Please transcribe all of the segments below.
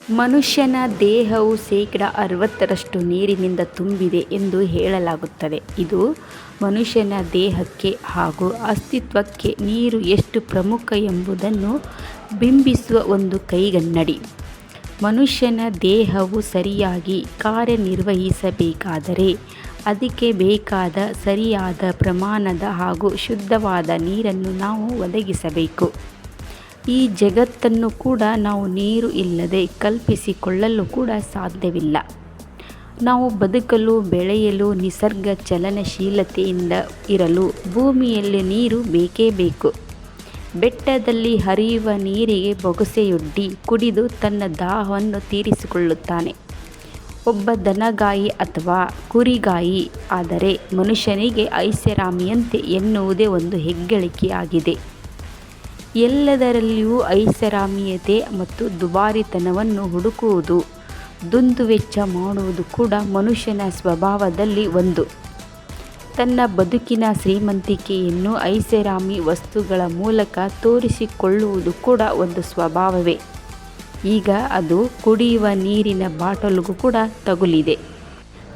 ಮನುಷ್ಯನ ದೇಹವು ಶೇಕಡ 60ರಷ್ಟು ನೀರಿನಿಂದ ತುಂಬಿದೆ ಎಂದು ಹೇಳಲಾಗುತ್ತದೆ. ಇದು ಮನುಷ್ಯನ ದೇಹಕ್ಕೆ ಹಾಗೂ ಅಸ್ತಿತ್ವಕ್ಕೆ ನೀರು ಎಷ್ಟು ಪ್ರಮುಖ ಎಂಬುದನ್ನು ಬಿಂಬಿಸುವ ಒಂದು ಕೈಗನ್ನಡಿ. ಮನುಷ್ಯನ ದೇಹವು ಸರಿಯಾಗಿ ಕಾರ್ಯನಿರ್ವಹಿಸಬೇಕಾದರೆ ಅದಕ್ಕೆ ಬೇಕಾದ ಸರಿಯಾದ ಪ್ರಮಾಣದ ಹಾಗೂ ಶುದ್ಧವಾದ ನೀರನ್ನು ನಾವು ಒದಗಿಸಬೇಕು. ಈ ಜಗತ್ತನ್ನು ಕೂಡ ನಾವು ನೀರು ಇಲ್ಲದೆ ಕಲ್ಪಿಸಿಕೊಳ್ಳಲು ಕೂಡ ಸಾಧ್ಯವಿಲ್ಲ. ನಾವು ಬದುಕಲು, ಬೆಳೆಯಲು, ನಿಸರ್ಗ ಚಲನಶೀಲತೆಯಿಂದ ಇರಲು ಭೂಮಿಯಲ್ಲಿ ನೀರು ಬೇಕೇ ಬೇಕು. ಬೆಟ್ಟದಲ್ಲಿ ಹರಿಯುವ ನೀರಿಗೆ ಬೊಗಸೆಯೊಡ್ಡಿ ಕುಡಿದು ತನ್ನ ದಾಹವನ್ನು ತೀರಿಸಿಕೊಳ್ಳುತ್ತಾನೆ ಒಬ್ಬ ದನಗಾಯಿ ಅಥವಾ ಕುರಿಗಾಯಿ. ಆದರೆ ಮನುಷ್ಯನಿಗೆ ಐಷಾರಾಮಿಯಂತೆ ಎನ್ನುವುದೇ ಒಂದು ಹೆಗ್ಗಳಿಕೆಯಾಗಿದೆ. ಎಲ್ಲದರಲ್ಲಿಯೂ ಐಷಾರಾಮಿಯತೆ ಮತ್ತು ದುಬಾರಿತನವನ್ನು ಹುಡುಕುವುದು, ದುಂದುವೆಚ್ಚ ಮಾಡುವುದು ಕೂಡ ಮನುಷ್ಯನ ಸ್ವಭಾವದಲ್ಲಿ ಒಂದು. ತನ್ನ ಬದುಕಿನ ಶ್ರೀಮಂತಿಕೆಯನ್ನು ಐಷಾರಾಮಿ ವಸ್ತುಗಳ ಮೂಲಕ ತೋರಿಸಿಕೊಳ್ಳುವುದು ಕೂಡ ಒಂದು ಸ್ವಭಾವವೇ. ಈಗ ಅದು ಕುಡಿಯುವ ನೀರಿನ ಬಾಟಲಿಗೂ ಕೂಡ ತಗುಲಿದೆ.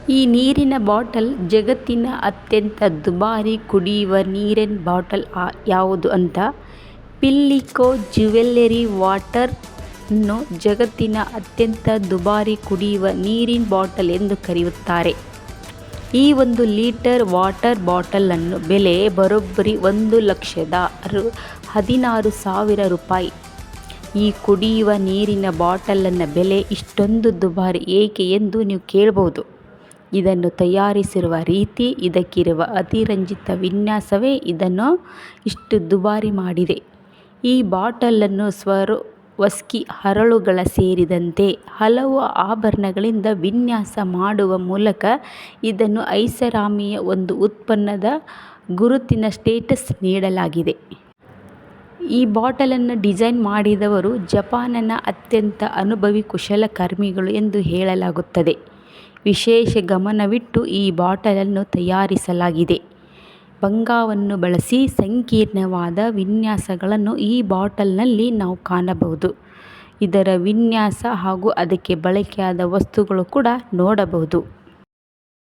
ಈ ನೀರಿನ ಬಾಟಲ್ ಜಗತ್ತಿನ ಅತ್ಯಂತ ದುಬಾರಿ ಕುಡಿಯುವ ನೀರಿನ ಬಾಟಲ್ ಯಾವುದು ಅಂತ ಪಿಲ್ಲಿಕೋ ಜ್ಯುವೆಲ್ಲರಿ ವಾಟರ್ ನ್ನು ಜಗತ್ತಿನ ಅತ್ಯಂತ ದುಬಾರಿ ಕುಡಿಯುವ ನೀರಿನ ಬಾಟಲ್ ಎಂದು ಕರೆಯುತ್ತಾರೆ. ಈ 1 ಲೀಟರ್ ವಾಟರ್ ಬಾಟಲನ್ನು ಬೆಲೆ ಬರೋಬ್ಬರಿ 1,16,000 ರೂಪಾಯಿ. ಈ ಕುಡಿಯುವ ನೀರಿನ ಬಾಟಲನ್ನ ಬೆಲೆ ಇಷ್ಟೊಂದು ದುಬಾರಿ ಏಕೆ ಎಂದು ನೀವು ಕೇಳಬಹುದು. ಇದನ್ನು ತಯಾರಿಸಿರುವ ರೀತಿ, ಇದಕ್ಕಿರುವ ಅತಿರಂಜಿತ ವಿನ್ಯಾಸವೇ ಇದನ್ನು ಇಷ್ಟು ದುಬಾರಿ ಮಾಡಿದೆ. ಈ ಬಾಟಲನ್ನು ಸ್ವರೋವಸ್ಕಿ ಹರಳುಗಳ ಸೇರಿದಂತೆ ಹಲವು ಆಭರಣಗಳಿಂದ ವಿನ್ಯಾಸ ಮಾಡುವ ಮೂಲಕ ಇದನ್ನು ಐಷಾರಾಮಿಯ ಒಂದು ಉತ್ಪನ್ನದ ಗುರುತಿನ ಸ್ಟೇಟಸ್ ನೀಡಲಾಗಿದೆ. ಈ ಬಾಟಲನ್ನು ಡಿಸೈನ್ ಮಾಡಿದವರು ಜಪಾನಿನ ಅತ್ಯಂತ ಅನುಭವಿ ಕುಶಲಕರ್ಮಿಗಳು ಎಂದು ಹೇಳಲಾಗುತ್ತದೆ. ವಿಶೇಷ ಗಮನವಿಟ್ಟು ಈ ಬಾಟಲನ್ನು ತಯಾರಿಸಲಾಗಿದೆ. ಬಂಗಾವನ್ನು ಬಳಸಿ ಸಂಕೀರ್ಣವಾದ ವಿನ್ಯಾಸಗಳನ್ನು ಈ ಬಾಟಲ್ನಲ್ಲಿ ನಾವು ಕಾಣಬಹುದು. ಇದರ ವಿನ್ಯಾಸ ಹಾಗೂ ಅದಕ್ಕೆ ಬಳಕೆಯಾದ ವಸ್ತುಗಳು ಕೂಡ ನೋಡಬಹುದು.